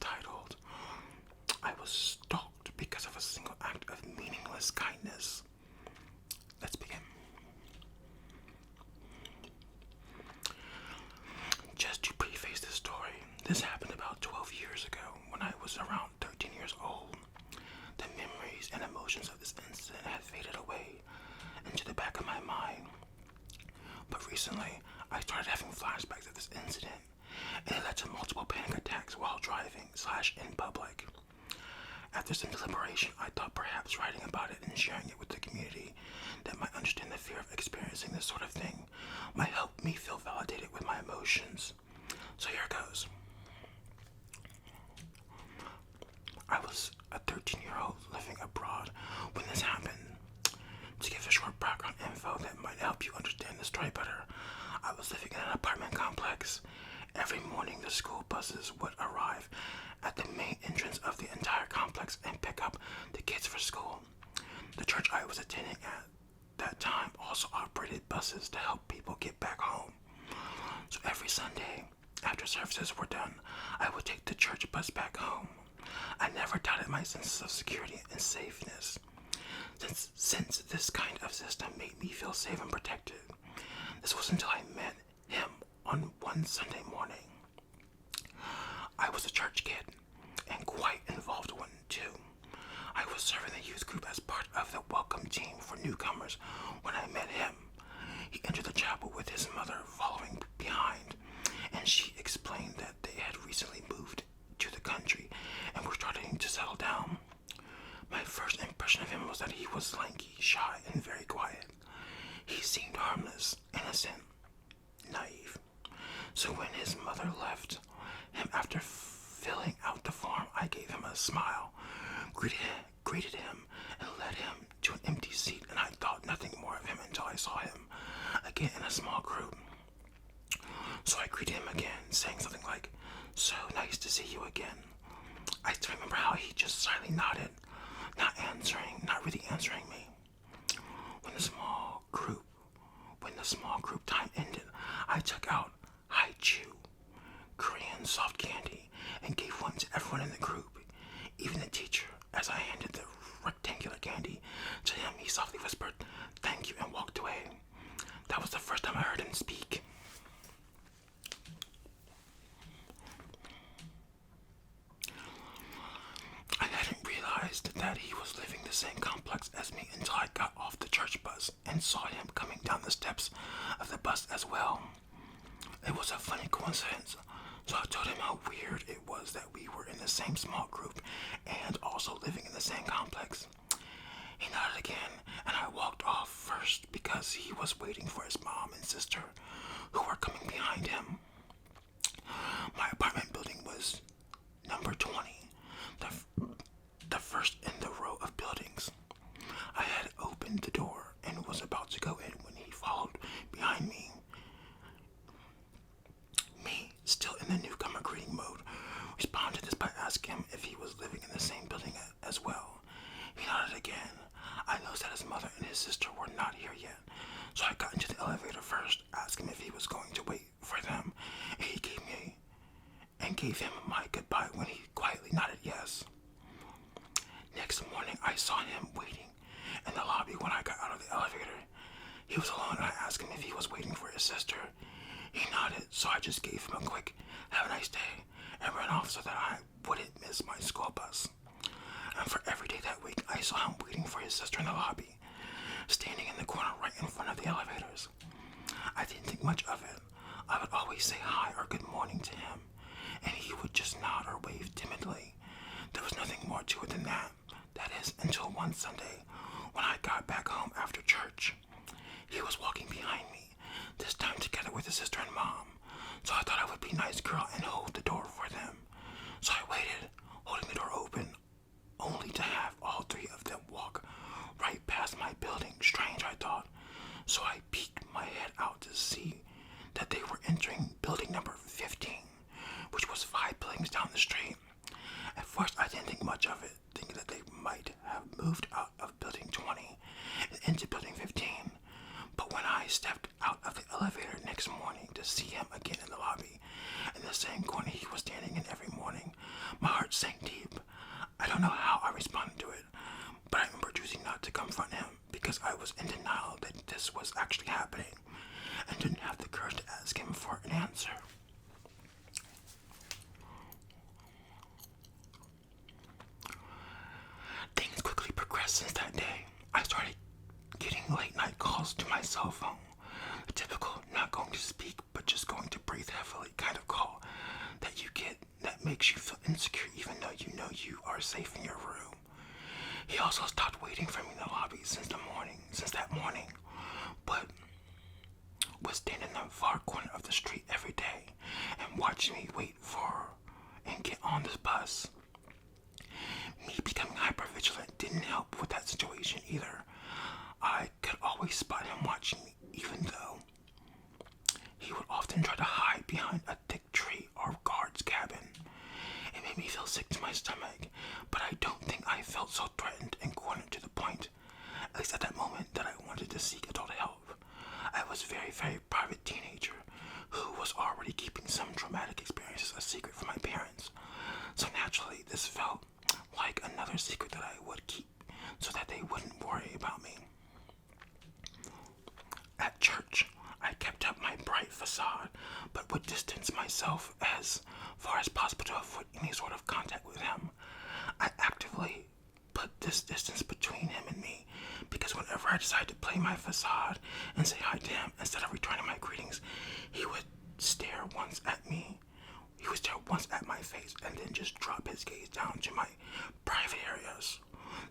titled, I Was Stalked Because of a Single Act of Meaningless Kindness. Let's begin. Just to preface this story, this happened about 12 years ago when I was around 13 years old. The memories and emotions of this incident had faded away into the back of my mind. But recently, I started having flashbacks of this incident, and it led to multiple panic attacks while driving / in public. After some deliberation, I thought perhaps writing about it and sharing it with the community that might understand the fear of experiencing this sort of thing might help me feel validated with my emotions. So here goes. I was a 13-year-old living abroad when this happened. To give a short background info that might help you understand the story better, I was living in an apartment complex. Every morning the school buses would arrive at the main entrance of the entire complex and pick up the kids for school. The church I was attending at that time also operated buses to help people get back home. So every Sunday, after services were done, I would take the church bus back home. I never doubted my sense of security and safeness, since this kind of system made me feel safe and protected. This was until I met him on one Sunday morning. I was a church kid, and quite involved one too. I was serving the youth group as part of the welcome team for newcomers when I met him. He entered the chapel with his mother following behind, and she explained that they had recently moved to the country and were starting to settle down. My first impression of him was that he was lanky, shy, and very quiet. He seemed harmless, innocent, naive. So when his mother left him after filling out the form, I gave him a smile, greeted him, and led him to an empty seat, and I thought nothing more of him until I saw him again in a small group. So I greeted him again, saying something like, "So nice to see you again." I still remember how he just silently nodded, not really answering me. When the small group time ended, I took out Haichu, Korean soft candy, and gave one to everyone in the group, even the teacher. As I handed the rectangular candy to him, he softly whispered, "Thank you," and walked away. That was the first time I heard him speak. I hadn't realized that he was living the same complex as me until I got off the church bus and saw him coming down the steps of the bus as well. It was a funny coincidence, so I told him how weird it was that we were in the same small group and also living in the same complex. He nodded again, and I walked off first because he was waiting for his mom and sister, who were coming behind him. My apartment building was number 20, the first in the row of buildings. I had opened the door and was about to go in when he followed behind me. Me, still in the newcomer greeting mode, responded to this by asking him if he was living in the same building as well. He nodded again. I noticed that his mother and his sister were not here yet, so I got into the elevator first, asked him if he was going to wait for them, and he gave him my goodbye when he quietly nodded yes. Next morning, I saw him waiting in the lobby when I got out of the elevator. He was alone, and I asked him if he was waiting for his sister. He nodded, so I just gave him a quick "have a nice day" and ran off so that I wouldn't miss my school bus. And for every day that week, I saw him waiting for his sister in the lobby, standing in the corner right in front of the elevators. I didn't think much of it. I would always say hi or good morning to him, and he would just nod or wave timidly. There was nothing more to it than that. That is, until one Sunday, when I got back home after church. He was walking behind me, this time together with his sister and mom. So I thought I would be a nice girl and hold the door for them. So I waited, holding the door open, only to have all three of them walk right past my building. Strange, I thought. So I peeked my head out to see that they were entering building number 15, which was 5 buildings down the cell phone. The typical not going to speak but just going to breathe heavily kind of call that you get that makes you feel insecure even though you know you are safe in your room. He also stopped waiting for me in the lobby since that morning, but would stand in the far corner of the street every day and watch me wait for and get on the bus. Me becoming hypervigilant didn't help with that situation either. I could always spot him watching me, even though he would often try to hide behind a thick tree or guard's cabin. It made me feel sick to my stomach, but I don't think I felt so threatened and cornered to the point, at least at that moment, that I wanted to seek adult help. I was a very private teenager who was already keeping some traumatic experiences a secret from my parents. So naturally, this felt like another secret that I would keep so that they wouldn't worry about me. At church, I kept up my bright facade, but would distance myself as far as possible to avoid any sort of contact with him. I actively put this distance between him and me because whenever I decided to play my facade and say hi to him instead of returning my greetings, he would stare once at me. He would stare once at my face and then just drop his gaze down to my private areas.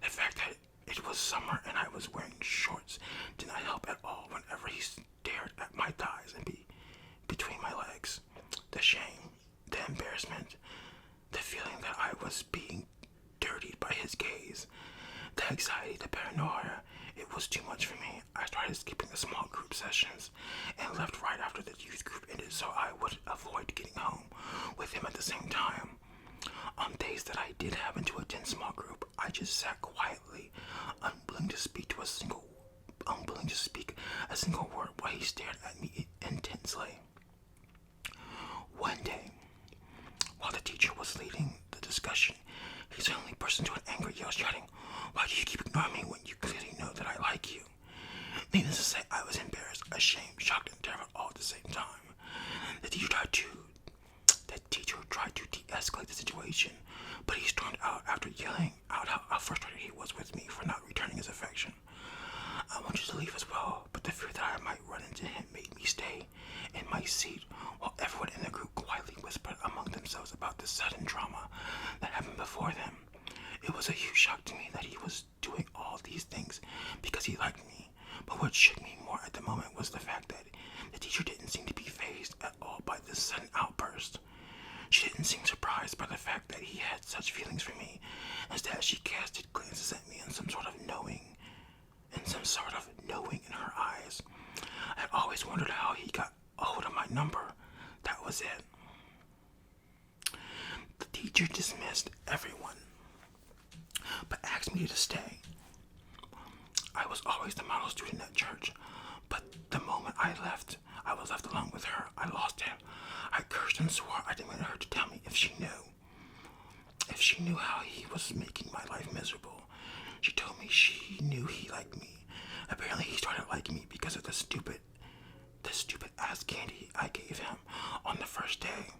The fact that it was summer and I was wearing shorts did not help at all whenever he stared at my thighs and between my legs. The shame, the embarrassment, the feeling that I was being dirtied by his gaze, the anxiety, the paranoia, it was too much for me. I started skipping the small group sessions and left right after the youth group ended so I would avoid getting home with him at the same time. On days that I did happen to attend small group, I just sat quietly, unwilling to speak a single word while he stared at me intensely. One day, while the teacher was leading the discussion, he suddenly burst into an angry yell, shouting, "Why do you keep ignoring me when you clearly know that I like you?" Needless to say, I was embarrassed, ashamed, shocked, and terrified all at the same time. The teacher tried to de-escalate the situation, but he stormed out after yelling out how frustrated he was with me for not returning his affection. I wanted to leave as well, but the fear that I might run into him made me stay in my seat while everyone in the group quietly whispered among themselves about the sudden drama that happened before them. It was a huge shock to me that he was doing all these things because he liked me, but what shook me more at the moment was the fact that the teacher didn't seem to be fazed at all by this sudden outburst. She didn't seem surprised by the fact that he had such feelings for me. Instead, she casted glances at me in some sort of knowing in her eyes. I had always wondered how he got a hold of my number. That was it. The teacher dismissed everyone, but asked me to stay. I was always the model student at church, but the moment I was left alone with her, I lost it. I cursed and swore I demanded her to tell me if she knew how he was making my life miserable. She told me she knew he liked me. Apparently he started liking me because of the stupid ass candy I gave him on the first day.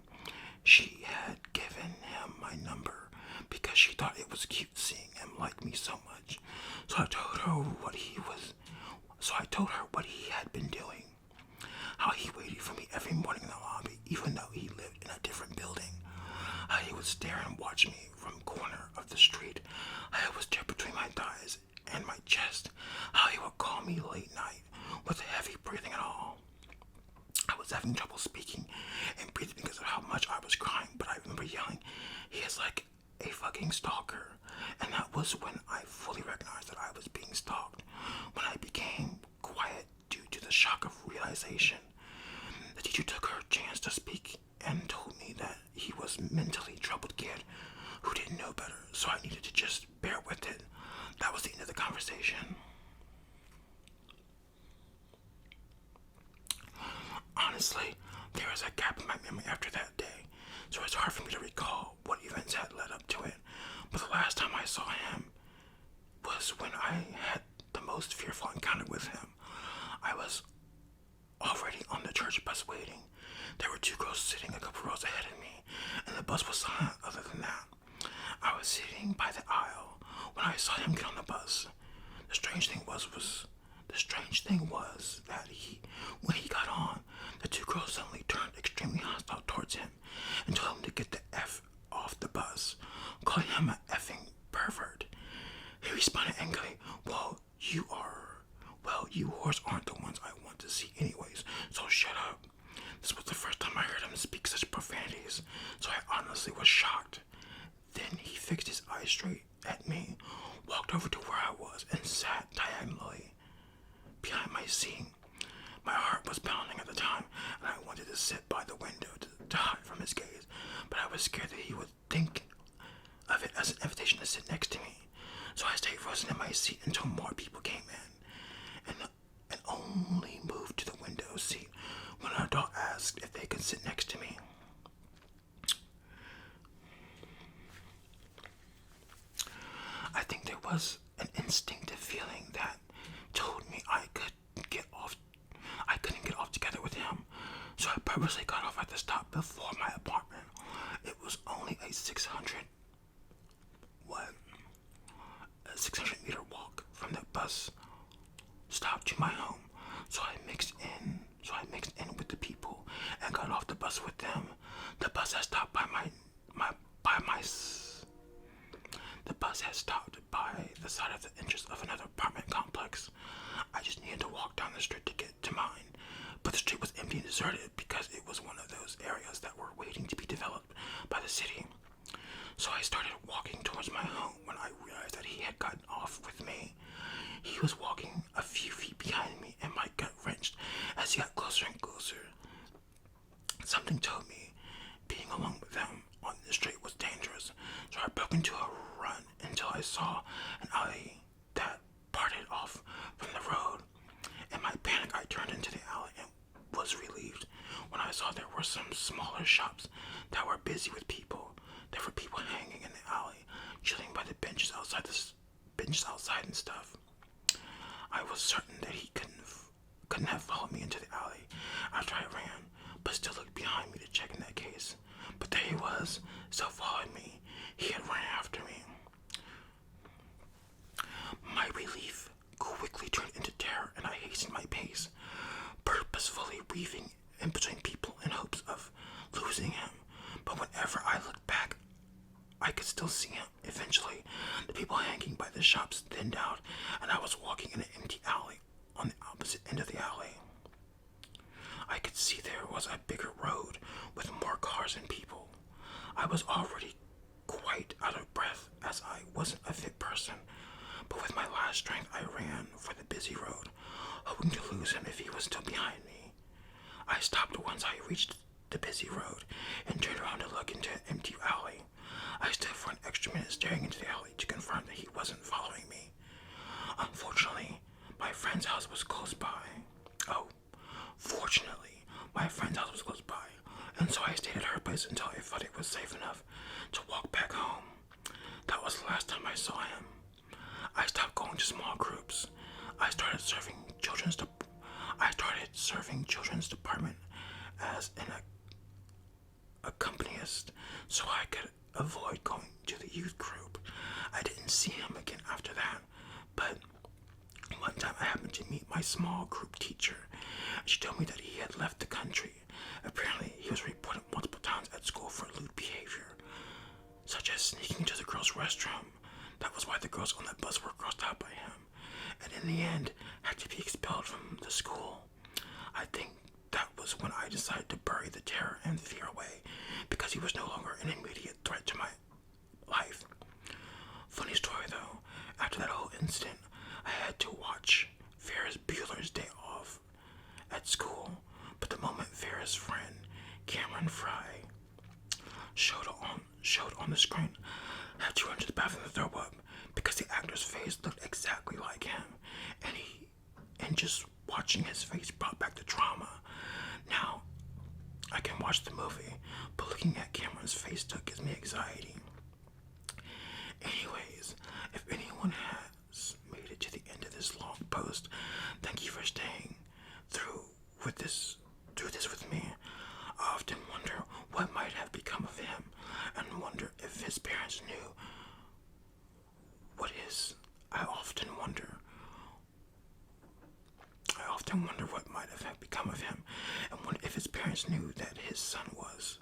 She had given him my number because she thought it was cute seeing him like me so much. So I told her what he had been doing. How he waited for me every morning in the lobby, even though he lived in a different building. How he would stare and watch me from the corner of the street. How he would stare between my thighs and my chest. How he would call me late night with heavy breathing and all. I was having trouble speaking and breathing because of how much I was crying, but I remember yelling, "He is like a fucking stalker." And that was when I fully recognized that I was being stalked. When I became quiet due to the shock of realization. The teacher took her chance to speak and told me that he was a mentally troubled kid who didn't know better, so I needed to just bear with it. That was the end of the conversation. Honestly, there is a gap in my memory after that day, so it's hard for me to recall what events had led up to it. But the last time I saw him was when I had the most fearful encounter with him. I was already on the church bus waiting. There were two girls sitting a couple rows ahead of me, and the bus was silent other than that. I was sitting by the aisle when I saw him get on the bus. The strange thing was The strange thing was that when he got on, the two girls suddenly turned extremely hostile towards him and told him to get the F off the bus, calling him an effing pervert. He responded angrily, you whores aren't the ones I want to see anyways, so shut up. This was the first time I heard him speak such profanities, so I honestly was shocked. Then he fixed his eyes straight at me, walked over to where I was, and sat diagonally behind my seat. My heart was pounding at the time, and I wanted to sit by the window to hide from his gaze, but I was scared that he would think of it as an invitation to sit next to me. So I stayed frozen in my seat until more people came in, and only moved to the window seat when an adult asked if they could sit next to me. I think there was an instinctive feeling that told me I couldn't get off together with him, so I purposely got off at the stop before my apartment. It was only a 600-meter walk from the bus stop to my home. So I mixed in with the people and got off the bus with them. The bus had stopped by the side of the entrance of another apartment complex. I just needed to walk down the street to get to mine, but the street was empty and deserted because it was one of those areas that were waiting to be developed by the city. So I started walking towards my home when I realized that he had gotten off with me. He was walking a few feet behind me, and my gut wrenched as he got closer and closer. Something told me being alone with them on the street was dangerous, so I broke into a run until I saw an alley that parted off from the road. In my panic, I turned into the alley and was relieved when I saw there were some smaller shops that were busy with people. There were people hanging in the alley, chilling by the benches outside and stuff. I was certain that he couldn't have followed me into the alley after I ran, but still looked behind me to check in that case. But there he was, still following me. He had ran after me. My relief quickly turned into terror, and I hastened my pace, purposefully weaving in between people in hopes of losing him. But whenever I looked back, I could still see him. Eventually, the people hanging by the shops thinned out, and I was walking in an empty alley on the opposite end of the alley. I could see there was a bigger road with more cars and people. I was already quite out of breath as I wasn't a fit person, but with my last strength I ran for the busy road, hoping to lose him if he was still behind me. I stopped once I reached the busy road and turned around to look into an empty alley. I stood for an extra minute staring into the alley to confirm that he wasn't following me. Unfortunately, my friend's house was close by. Fortunately, my friend's house was close by, and so I stayed at her place until I thought it was safe enough to walk back home. That was the last time I saw him. I stopped going to small groups. I started serving children's department as an accompanist so I could avoid going to the youth group. I didn't see him again after that, but one time I happened to meet my small group teacher. She told me that he had left the country. Apparently, he was reported multiple times at school for lewd behavior, such as sneaking into the girls' restroom. That was why the girls on that bus were crossed out by him, and in the end, had to be expelled from the school. I think that was when I decided to bury the terror and fear away, because he was no longer an immediate threat to my life. Funny story though, after that whole incident, I had to watch Ferris Bueller's Day Off at school, but the moment Ferris' friend, Cameron Fry, showed on the screen, I had to run to the bathroom to throw up, because the actor's face looked exactly like him, and just watching his face brought back the trauma. Now, I can watch the movie, but looking at Cameron's face still gives me anxiety. Anyways, if anyone has made it to the end of this long post, thank you for staying through this with me. I often wonder what might have become of him, and wonder if his parents knew I often wonder often wonder what might have become of him, and wonder if his parents knew that his son was.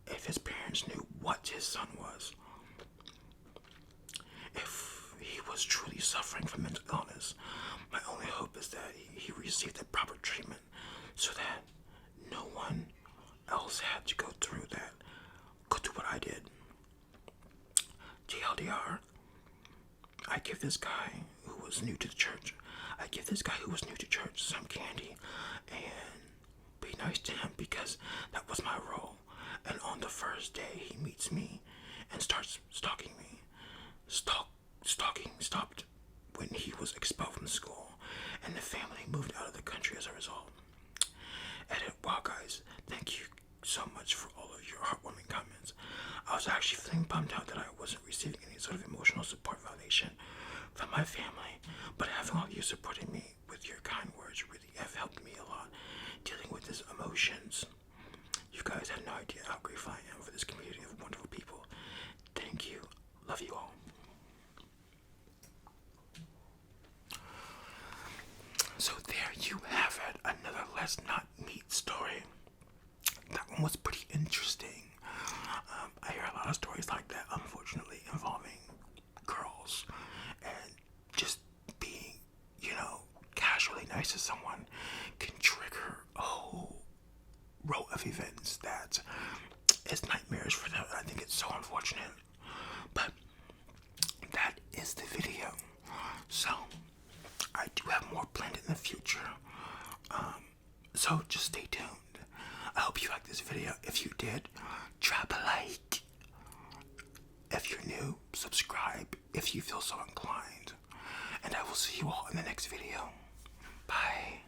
If his parents knew what his son was. If he was truly suffering from mental illness, my only hope is that he received the proper treatment so that no one else had to go through what I did. TLDR, I give this guy who was new to church some candy and be nice to him because that was my role. And on the first day he meets me and starts stalking me. Stalking stopped when he was expelled from school and the family moved out of the country as a result. Edit. Wow, guys, thank you so much for all of your heartwarming comments. I was actually feeling bummed out that I wasn't receiving any sort of emotional support validation from my family, but having all of you supporting me with your kind words really have helped me a lot dealing with these emotions. You guys have no idea how grateful I am for this community of wonderful people. Thank you. Love you all. So there you have it, another Let's Not Meet story. That one was pretty interesting. I hear a lot of stories like that, unfortunately, involving girls and just being, casually nice to someone can trigger a whole row of events that is nightmarish for them. I think it's so unfortunate. But that is the video. So I do have more planned in the future. So just stay tuned. I hope you liked this video. If you did, drop a like. If you're new, subscribe if you feel so inclined. And I will see you all in the next video. Bye.